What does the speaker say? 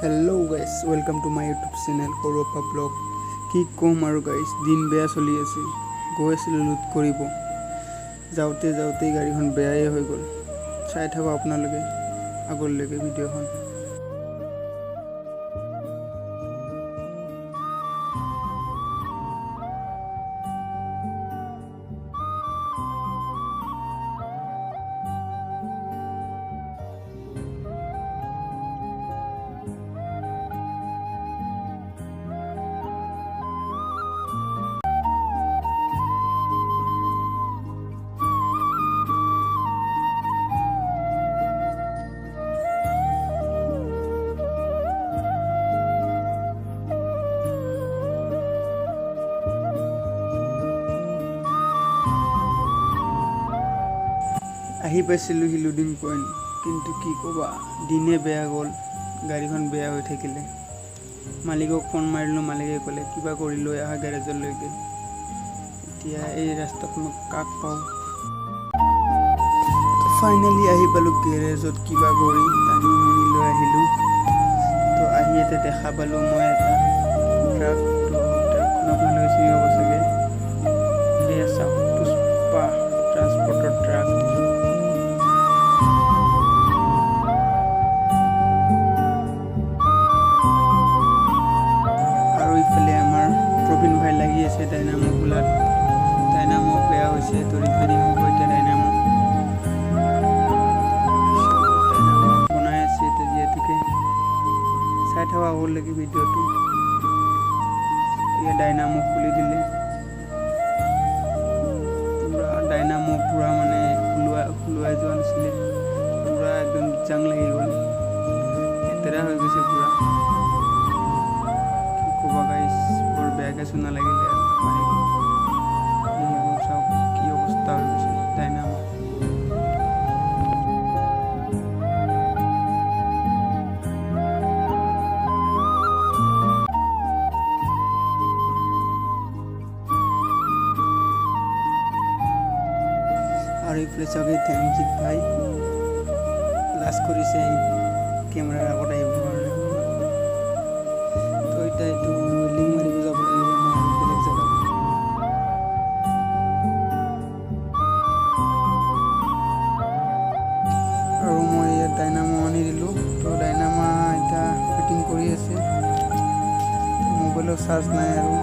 Hello' guys, welcome to my YouTube channel Sarupa vlog. কি ক'ম আৰু গাইজ, দিন বেয়া চলি আছিল। গৈ আছিলোঁ লুট কৰিব, যাওঁতেই গাড়ীখন বেয়াই হৈ গ'ল। চাই থাকক আপোনালোকে আগলৈকে ভিডিঅ'খন। আহি পাইছিলোঁ হিলুডিং পইণ্ট, কিন্তু কি ক'বা, দিনে বেয়া গ'ল। গাড়ীখন বেয়া হৈ থাকিলে। মালিকক ফোন মাৰিলোঁ, মালিকে ক'লে কিবা কৰি লৈ আহা গেৰেজলৈকে। এতিয়া এই ৰাস্তাত মই কাক পাওঁ। ফাইনেলি আহি পালোঁ গেৰেজত, কিবা কৰি টানি মুনি লৈ আহিলোঁ। তো আহি ইয়াতে দেখা পালোঁ মই এটা ট্ৰাক। ট্ৰাকখন আপোনালোকে চিনি পাব চাগে। সেয়া চাওক, পুষ্পা ট্ৰান্সপৰ্টৰ ট্ৰাক। ইফালে আমাৰ প্ৰবীণ ভাই লাগি আছে ডাইনামো খোলাত। ডাইনামো বেয়া হৈছে, তো ৰিপেয়াৰিং হ'ব এতিয়া ডাইনামো বনাই আছে এতিয়া যিহেতুকে। চাই থাকা আগলৈকে ভিডিঅ'টো। এতিয়া ডাইনামো খুলি দিলে, ডাইনামো পূৰা মানে খোলোৱাই যোৱা নাছিলে, পূৰা একদম জাং লাগি গ'ল, লেতেৰা হৈ গৈছে পূৰা। ক'বা গাইছ, বৰ বেয়াকৈ চুনা লাগিলে আৰু এইবোৰ চাওক কি অৱস্থা হৈ গৈছে ডাইনামো। আৰু এইফালে চাওক, এই ধ্যানজিৎ ভাই লাজ কৰিছে কেমেৰাৰ আগত আহিবৰ কাৰণে। তো এতিয়া এইটো লিংক মাৰিব যাব লাগিব মই আৰু বেলেগ জেগাত। আৰু মই ইয়াত ডাইনামো আনি দিলোঁ। তো ডাইনামা এতিয়া ফিটিং কৰি আছে। মোবাইলৰ চাৰ্জ নাই আৰু